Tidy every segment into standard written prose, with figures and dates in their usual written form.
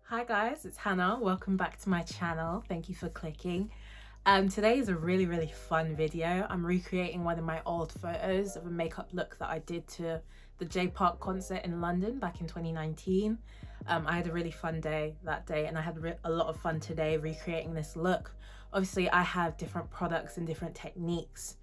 Hi guys, it's Hannah. Welcome back to my channel. Thank you for clicking. Today is a really fun video. I'm recreating one of my old photos of a makeup look that I did to the J Park concert in London back in 2019. I had a really fun day that day, and I had a lot of fun today recreating this look. Obviously, I have different products and different techniques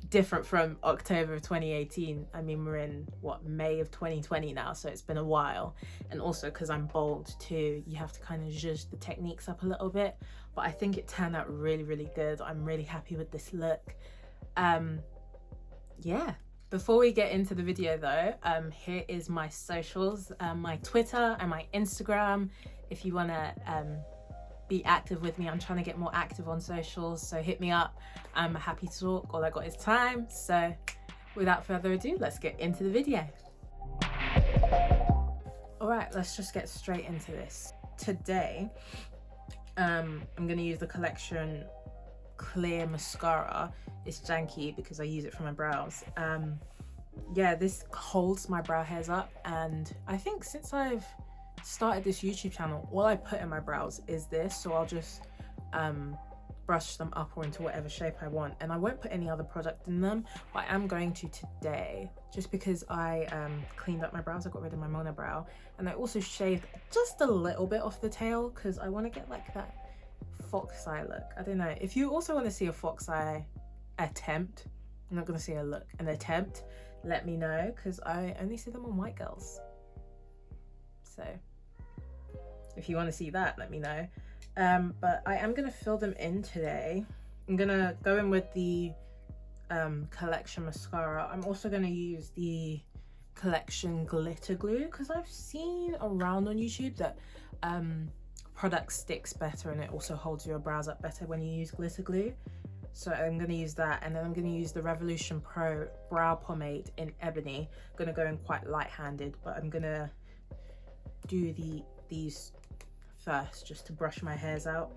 different from October of 2018. I mean, we're in what, May of 2020 now, so it's been a while. And also because I'm bold too, you have to kind of zhuzh the techniques up a little bit, but I think it turned out really good. I'm really happy with this look. Yeah, before we get into the video though, here is my socials, my Twitter and my Instagram. If you want to be active with me, I'm trying to get more active on socials, so hit me up. I'm happy to talk. All I got is time. So without further ado, let's get into the video. All right, let's just get straight into this. Today I'm going to use the Collection clear mascara. It's janky because I use it for my brows. Yeah, this holds my brow hairs up, and I think since I've started this YouTube channel, all I put in my brows is this, so I'll just brush them up or into whatever shape I want, and I won't put any other product in them, but I am going to today, just because I cleaned up my brows. I got rid of my monobrow, and I also shaved just a little bit off the tail because I want to get like that fox eye look. I don't know if you also want to see a fox eye attempt. I'm not going to say a look, an attempt. Let me know, because I only see them on white girls. So if you want to see that, let me know. But I am going to fill them in today. I'm going to go in with the Collection mascara. I'm also going to use the Collection glitter glue because I've seen around on YouTube that product sticks better, and it also holds your brows up better when you use glitter glue. So I'm going to use that, and then I'm going to use the Revolution Pro brow pomade in Ebony. I'm going to go in quite light-handed, but I'm going to do these first just to brush my hairs out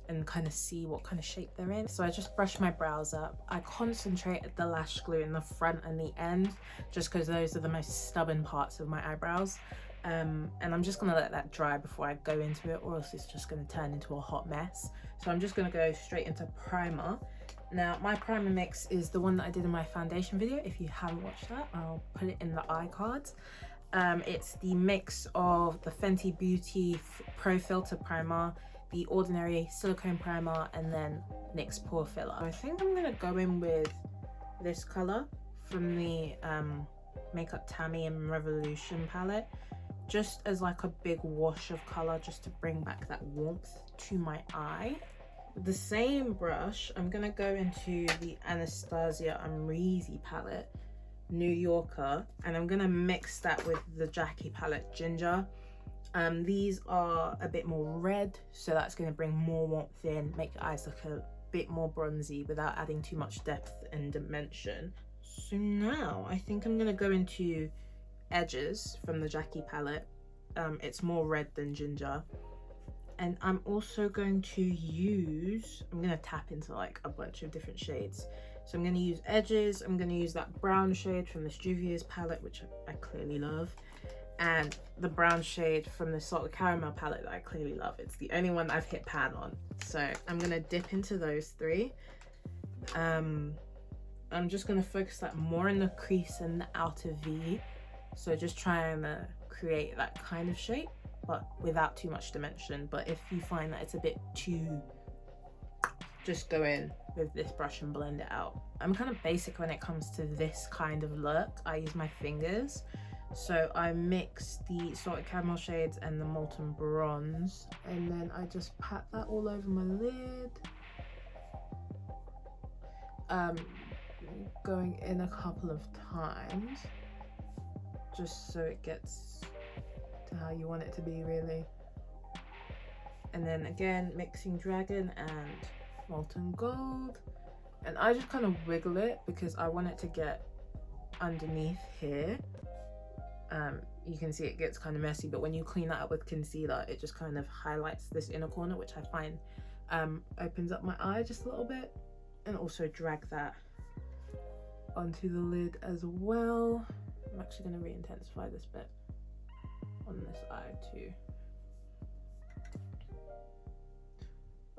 and kind of see what kind of shape they're in. So I just brush my brows up. I concentrate at the lash glue in the front and the end, just because those are the most stubborn parts of my eyebrows. And I'm just gonna let that dry before I go into it, or else it's just gonna turn into a hot mess. So I'm just gonna go straight into primer. Now my primer mix is the one that I did in my foundation video. If you haven't watched that, I'll put it in the iCards. It's the mix of the Fenty Beauty Pro Filt'r primer, the Ordinary silicone primer, and then NYX Pore Filler. I think I'm gonna go in with this color from the Makeup TAMMI and Revolution palette, just as like a big wash of color, just to bring back that warmth to my eye. With the same brush, I'm gonna go into the ANASTASIA AMREZY palette, New Yorker, and I'm gonna mix that with the Jackie palette Ginger. These are a bit more red, so that's gonna bring more warmth in, make your eyes look a bit more bronzy without adding too much depth and dimension. So now I think I'm gonna go into Edges from the Jackie palette. It's more red than ginger, and I'm also going to use, I'm gonna tap into like a bunch of different shades. So I'm going to use Edges, I'm going to use that brown shade from this JUVIAS palette, which I clearly love, and the brown shade from the Salted Caramel palette that I clearly love. It's the only one I've hit pan on. So I'm going to dip into those three. I'm just going to focus that more in the crease and the outer V. So just trying to create that kind of shape, but without too much dimension. But if you find that it's a bit too, just go in with this brush and blend it out. I'm kind of basic when it comes to this kind of look. I use my fingers, so I mix the Salted Caramel shades and the Molten Bronze, and then I just pat that all over my lid, going in a couple of times just so it gets to how you want it to be, really. And then again, mixing Dragon and Molten Gold, and I just kind of wiggle it because I want it to get underneath here. You can see it gets kind of messy, but when you clean that up with concealer, it just kind of highlights this inner corner, which I find opens up my eye just a little bit, and also drag that onto the lid as well. I'm actually going to re-intensify this bit on this eye too.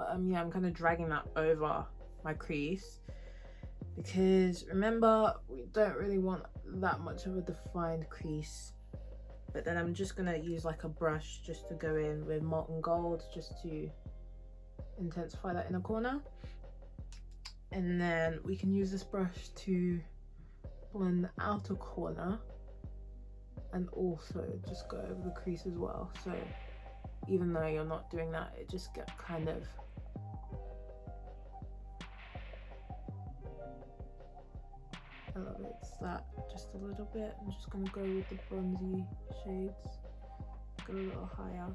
But yeah, I'm kind of dragging that over my crease because remember, we don't really want that much of a defined crease. But then I'm just gonna use like a brush just to go in with molten gold just to intensify that inner corner. And then we can use this brush to blend the outer corner and also just go over the crease as well. So even though you're not doing that, it just gets kind of elevates that just a little bit. I'm just gonna go with the bronzy shades, go a little higher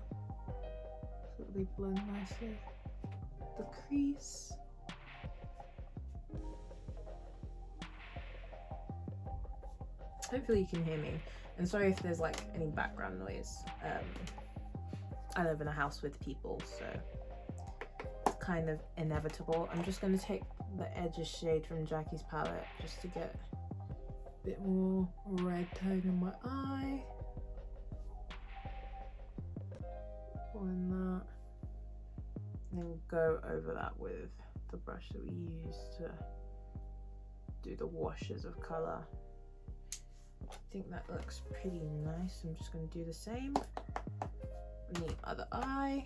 so that they blend nicely. The crease. Hopefully you can hear me, and sorry if there's like any background noise. I live in a house with people, so it's kind of inevitable. I'm just going to take the edges shade from Jackie's palette just to get a bit more red tone in my eye. Blend that, and then go over that with the brush that we used to do the washes of colour. I think that looks pretty nice. I'm just going to do the same on the other eye.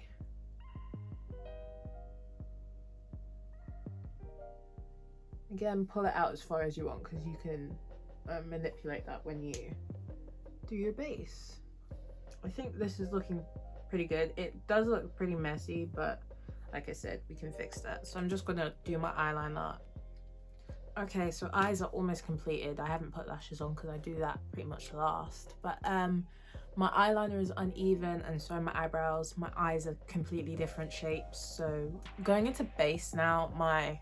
Again, pull it out as far as you want because you can manipulate that when you do your base. I think this is looking pretty good. It does look pretty messy, but like I said, we can fix that. So I'm just going to do my eyeliner. Okay, so eyes are almost completed. I haven't put lashes on because I do that pretty much last. But my eyeliner is uneven and so are my eyebrows. My eyes are completely different shapes. So going into base now, my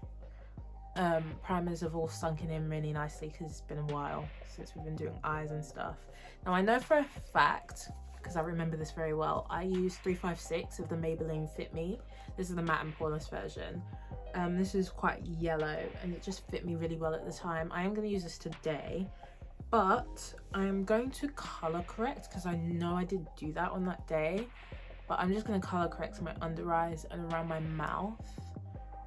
primers have all sunken in really nicely because it's been a while since we've been doing eyes and stuff. Now I know for a fact, because I remember this very well, I use 356 of the Maybelline Fit Me. This is the matte and poreless version. This is quite yellow and it just fit me really well at the time. I am going to use this today, but I'm going to color correct because I know I did do that on that day. But I'm just going to color correct my under eyes and around my mouth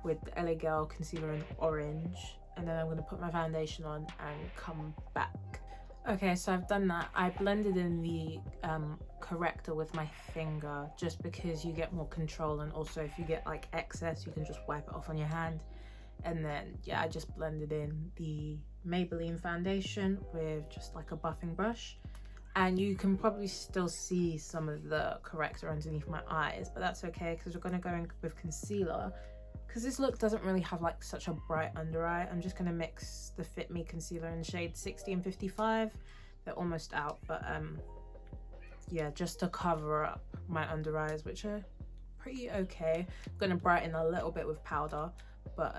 with the LA Girl concealer in orange, and then I'm going to put my foundation on and come back. Okay, so I've done that. I blended in the corrector with my finger just because you get more control, and also if you get like excess you can just wipe it off on your hand. And then yeah, I just blended in the Maybelline foundation with just like a buffing brush, and you can probably still see some of the corrector underneath my eyes, but that's okay because we're going to go in with concealer because this look doesn't really have like such a bright under eye. I'm just going to mix the Fit Me concealer in shades 60 and 55. They're almost out, but yeah, just to cover up my under eyes, which are pretty okay. I'm going to brighten a little bit with powder, but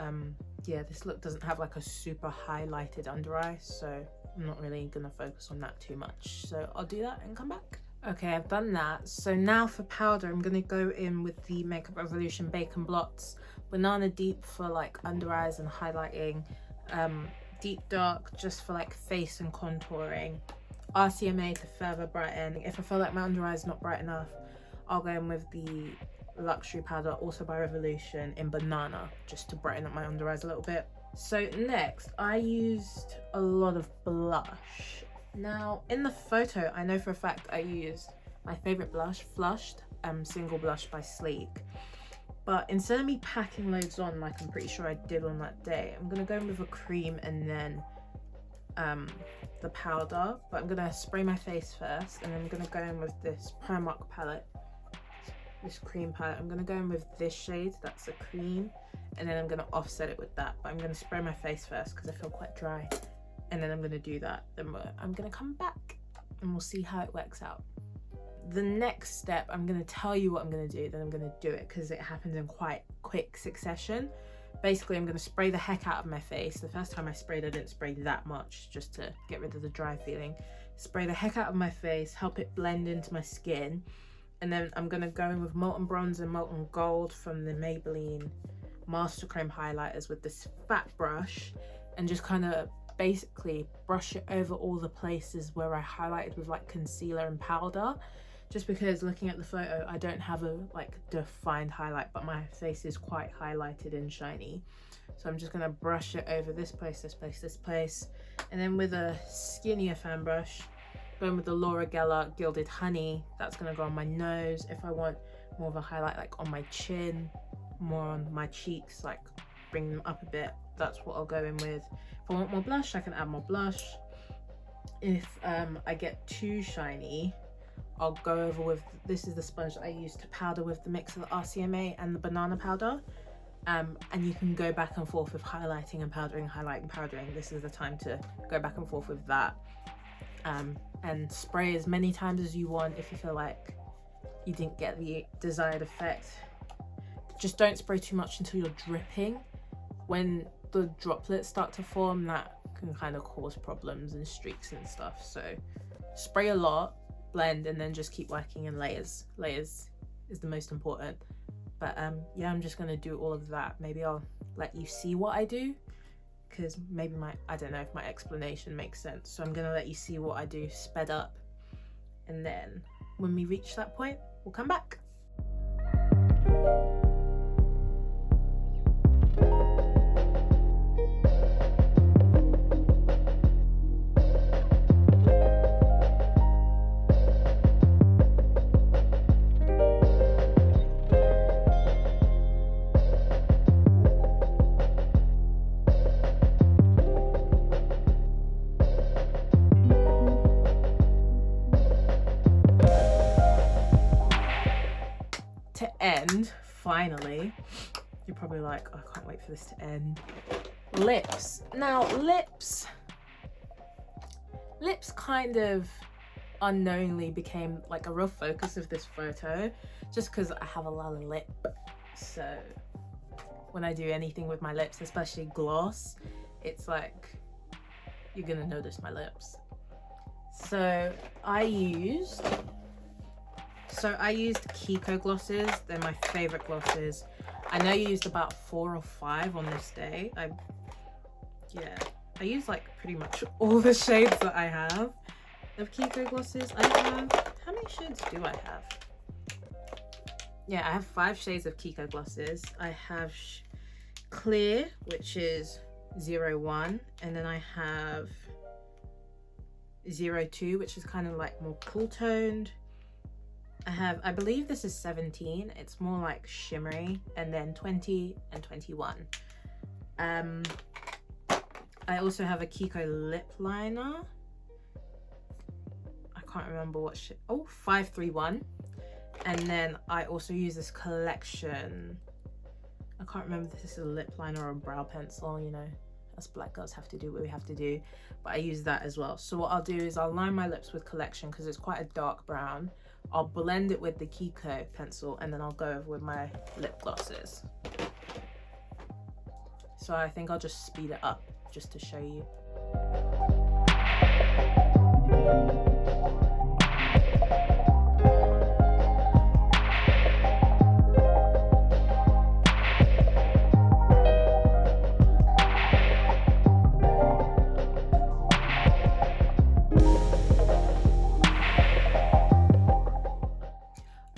yeah, this look doesn't have like a super highlighted under eye, so I'm not really going to focus on that too much. So I'll do that and come back. Okay, I've done that. So now for powder, I'm going to go in with the Makeup Revolution Bacon Blots Banana Deep for like under eyes and highlighting, Deep Dark just for like face and contouring, RCMA to further brighten. If I feel like my under eye is not bright enough, I'll go in with the Luxury Powder, also by Revolution, in Banana, just to brighten up my under eyes a little bit. So next, I used a lot of blush. Now, in the photo, I know for a fact I used my favorite blush, Flushed Single Blush by Sleek. But instead of me packing loads on like I'm pretty sure I did on that day, I'm going to go in with a cream and then the powder. But I'm going to spray my face first, and then I'm going to go in with this Primark palette, this cream palette. I'm going to go in with this shade, that's a cream, and then I'm going to offset it with that. But I'm going to spray my face first because I feel quite dry, and then I'm going to do that. Then I'm going to come back and we'll see how it works out. The next step, I'm going to tell you what I'm going to do, then I'm going to do it because it happens in quite quick succession. Basically, I'm going to spray the heck out of my face. The first time I sprayed, I didn't spray that much just to get rid of the dry feeling. Spray the heck out of my face, help it blend into my skin, and then I'm going to go in with Molten Bronze and Molten Gold from the Maybelline Master Chrome highlighters with this fat brush, and just kind of basically brush it over all the places where I highlighted with like concealer and powder, just because looking at the photo, I don't have a like defined highlight, but my face is quite highlighted and shiny. So I'm just gonna brush it over this place, this place, this place. And then with a skinnier fan brush, going with the Laura Geller Gilded Honey, that's gonna go on my nose. If I want more of a highlight like on my chin, more on my cheeks, like bring them up a bit, that's what I'll go in with. If I want more blush, I can add more blush. If I get too shiny, I'll go over with, this is the sponge that I use to powder with the mix of the RCMA and the banana powder. And you can go back and forth with highlighting and powdering, highlighting, powdering. This is the time to go back and forth with that. And spray as many times as you want if you feel like you didn't get the desired effect. Just don't spray too much until you're dripping. When the droplets start to form, that can kind of cause problems and streaks and stuff. So spray a lot, blend, and then just keep working in layers. Layers is the most important. But yeah, I'm just gonna do all of that. Maybe I'll let you see what I do, because maybe I don't know if my explanation makes sense. So I'm gonna let you see what I do sped up, and then when we reach that point, we'll come back. End, finally. You're probably like, oh, I can't wait for this to end. Lips. Now lips kind of unknowingly became like a real focus of this photo, just because I have a lot of lip. So when I do anything with my lips, especially gloss, it's like you're gonna notice my lips. So I used Kiko glosses. They're my favorite glosses. I know you used about 4 or 5 on this day. I use like pretty much all the shades that I have of Kiko glosses. I have, how many shades do I have? Yeah, I have 5 shades of Kiko glosses. I have clear, which is 01, and then I have 02, which is kind of like more cool toned. I believe this is 17, it's more like shimmery, and then 20 and 21. I also have a Kiko lip liner. I can't remember what 531. And then I also use this collection. I can't remember if this is a lip liner or a brow pencil, you know, us black girls have to do what we have to do, but I use that as well. So what I'll do is I'll line my lips with collection because it's quite a dark brown. I'll blend it with the Kiko pencil, and then I'll go over with my lip glosses. So I think I'll just speed it up just to show you.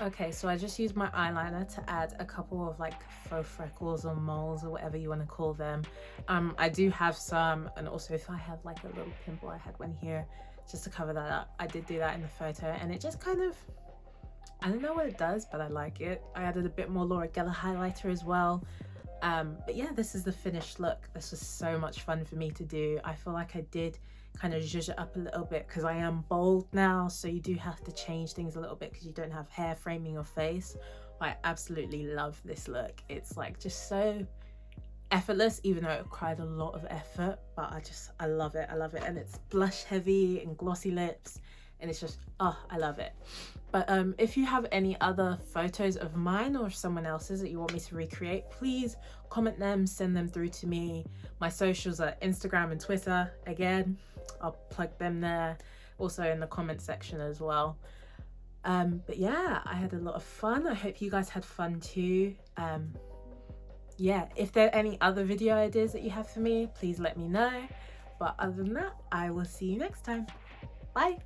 Okay, so I just used my eyeliner to add a couple of like faux freckles or moles or whatever you want to call them. I do have some, and also if I have like a little pimple, I had one here just to cover that up. I did do that in the photo, and it just kind of, I don't know what it does, but I like it. I added a bit more Laura Geller highlighter as well. But yeah, this is the finished look. This was so much fun for me to do. I feel like I did kind of zhuzh it up a little bit because I am bald now, so you do have to change things a little bit because you don't have hair framing your face. I absolutely love this look. It's like just so effortless, even though it required a lot of effort, but I love it. I love it. And it's blush heavy and glossy lips, and it's just, oh, I love it. But if you have any other photos of mine or someone else's that you want me to recreate, please comment them, send them through to me. My socials are Instagram and Twitter. Again, I'll plug them there, also in the comment section as well. But yeah, I had a lot of fun. I hope you guys had fun too. Yeah, if there are any other video ideas that you have for me, please let me know. But other than that, I will see you next time. Bye.